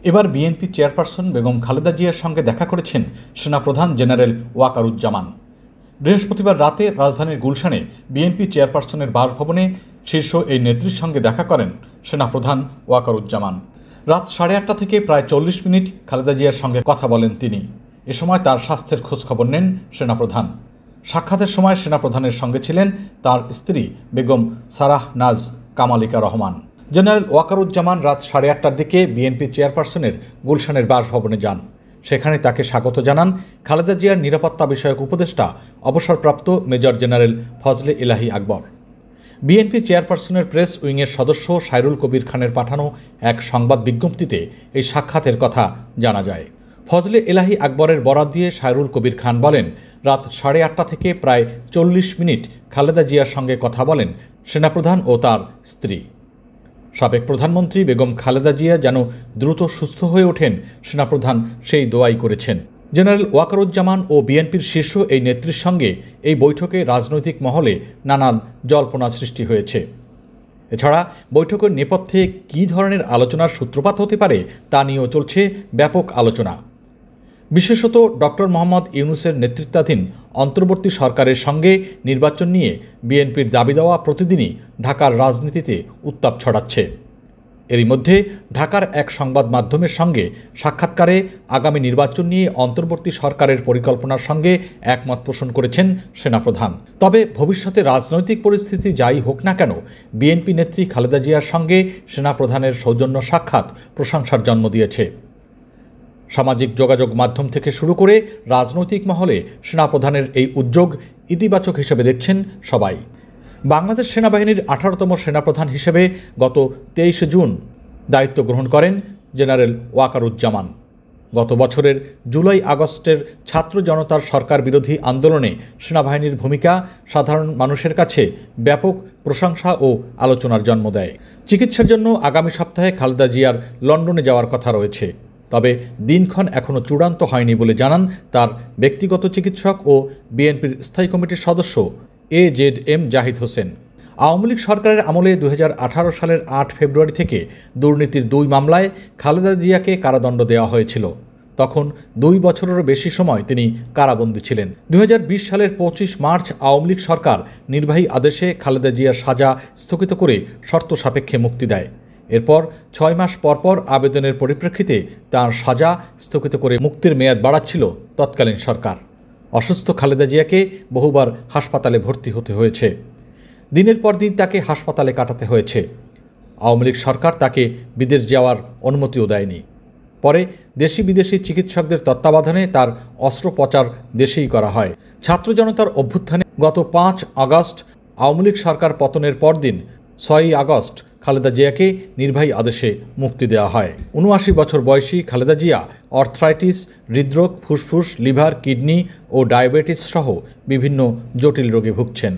এবার BNP chairperson Begum Khaleda জিয়ার সঙ্গে দেখা করেছেন সেনাপ্রধান জেনারেল ওয়াকারুজ্জামান। বৃহস্পতিবার রাতে রাজধানীর গুলশানে বিএনপি চেয়ারপারসনের বাসভবনে শীর্ষ এই নেত্রীর সঙ্গে দেখা করেন সেনাপ্রধান ওয়াকারুজ্জামান। রাত 8:30 থেকে প্রায় 40 মিনিট খালেদা জিয়ার সঙ্গে কথা বলেন তিনি। এ সময় তার স্বাস্থ্যের খোঁজখবর নেন সেনাপ্রধান। সাক্ষাতের সময় সেনাপ্রধানের সঙ্গে ছিলেন তার স্ত্রী বেগম সারাহনাজ কামালিকা রহমান। জেনারেল ওয়াকারুজ্জামান রাত 8:30টার দিকে বিএনপি চেয়ারপারসনের গুলশানের বাসভবনে যান। সেখানে তাকে স্বাগত জানান খালেদা জিয়ার নিরাপত্তা বিষয়ক উপদেষ্টা অবসরপ্রাপ্ত মেজর জেনারেল ফজলে ইলাহি আকবর। বিএনপি চেয়ারপারসনের প্রেস উইংয়ের সদস্য সাইরুল কবির খানের পাঠানো এক সংবাদ বিজ্ঞপ্তিতে এই সাক্ষাতের কথা জানা যায়। ফজলে ইলাহি আকবরের বরাত দিয়ে সাইরুল কবির খান বলেন, রাত 8:30 থেকে প্রায় 40 মিনিট খালেদা জিয়ার সঙ্গে কথা বলেন সেনাপ্রধান ও তার স্ত্রী। সাবেক প্রধানমন্ত্রী বেগম খালেদা জিয়া যেন দ্রুত সুস্থ হয়ে ওঠেন, সেনাপ্রধান সেই দোয়াই করেছেন। জেনারেল ওয়াকারুজ্জামান ও বিএনপির শীর্ষ এই নেত্রীর সঙ্গে এই বৈঠকে রাজনৈতিক মহলে নানান জল্পনা সৃষ্টি হয়েছে। এছাড়া বৈঠকের নেপথ্যে কী ধরনের আলোচনার সূত্রপাত হতে পারে তা নিয়েও চলছে ব্যাপক আলোচনা। বিশেষত ডক্টর মোহাম্মদ ইউনূসের নেতৃত্বাধীন অন্তর্বর্তী সরকারের সঙ্গে নির্বাচন নিয়ে বিএনপির দাবি দেওয়া প্রতিদিনই ঢাকার রাজনীতিতে উত্তাপ ছড়াচ্ছে। এরই মধ্যে ঢাকার এক সংবাদ মাধ্যমের সঙ্গে সাক্ষাৎকারে আগামী নির্বাচন নিয়ে অন্তর্বর্তী সরকারের পরিকল্পনার সঙ্গে একমত পোষণ করেছেন সেনাপ্রধান। তবে ভবিষ্যতে রাজনৈতিক পরিস্থিতি যাই হোক না কেন, বিএনপি নেত্রী খালেদা জিয়ার সঙ্গে সেনাপ্রধানের সৌজন্য সাক্ষাৎ প্রশংসার জন্ম দিয়েছে। সামাজিক যোগাযোগ মাধ্যম থেকে শুরু করে রাজনৈতিক মহলে সেনাপ্রধানের এই উদ্যোগ ইতিবাচক হিসেবে দেখছেন সবাই। বাংলাদেশ সেনাবাহিনীর 18তম সেনাপ্রধান হিসেবে গত 23 জুন দায়িত্ব গ্রহণ করেন জেনারেল ওয়াকারুজ্জামান। গত বছরের জুলাই আগস্টের ছাত্র জনতার সরকার বিরোধী আন্দোলনে সেনাবাহিনীর ভূমিকা সাধারণ মানুষের কাছে ব্যাপক প্রশংসা ও আলোচনার জন্ম দেয়। চিকিৎসার জন্য আগামী সপ্তাহে খালেদা জিয়ার লন্ডনে যাওয়ার কথা রয়েছে। তবে দিনক্ষণ এখনও চূড়ান্ত হয়নি বলে জানান তার ব্যক্তিগত চিকিৎসক ও বিএনপির স্থায়ী কমিটির সদস্য AZM জাহিদ হোসেন। আওয়ামী লীগ সরকারের আমলে 2018 সালের 8 ফেব্রুয়ারি থেকে দুর্নীতির 2 মামলায় খালেদা জিয়াকে কারাদণ্ড দেওয়া হয়েছিল। তখন 2 বছরেরও বেশি সময় তিনি কারাবন্দী ছিলেন। 2020 সালের 25 মার্চ আওয়ামী লীগ সরকার নির্বাহী আদেশে খালেদা জিয়ার সাজা স্থগিত করে শর্ত সাপেক্ষে মুক্তি দেয়। এরপর 6 মাস পরপর আবেদনের পরিপ্রেক্ষিতে তাঁর সাজা স্থগিত করে মুক্তির মেয়াদ বাড়াচ্ছিল তৎকালীন সরকার। অসুস্থ খালেদা জিয়াকে বহুবার হাসপাতালে ভর্তি হতে হয়েছে। দিনের পর দিন তাকে হাসপাতালে কাটাতে হয়েছে। আওয়ামী লীগ সরকার তাকে বিদেশ যাওয়ার অনুমতিও দেয়নি। পরে দেশি বিদেশি চিকিৎসকদের তত্ত্বাবধানে তার অস্ত্রোপচার দেশেই করা হয়। ছাত্র জনতার অভ্যুত্থানে গত 5 আগস্ট আওয়ামী লীগ সরকার পতনের পরদিন 6 আগস্ট খালেদা জিয়াকে নির্বাহী আদেশে মুক্তি দেওয়া হয়। 79 বছর বয়সী খালেদা জিয়া অর্থ্রাইটিস, হৃদরোগ, ফুসফুস, লিভার, কিডনি ও ডায়াবেটিস সহ বিভিন্ন জটিল রোগে ভুগছেন।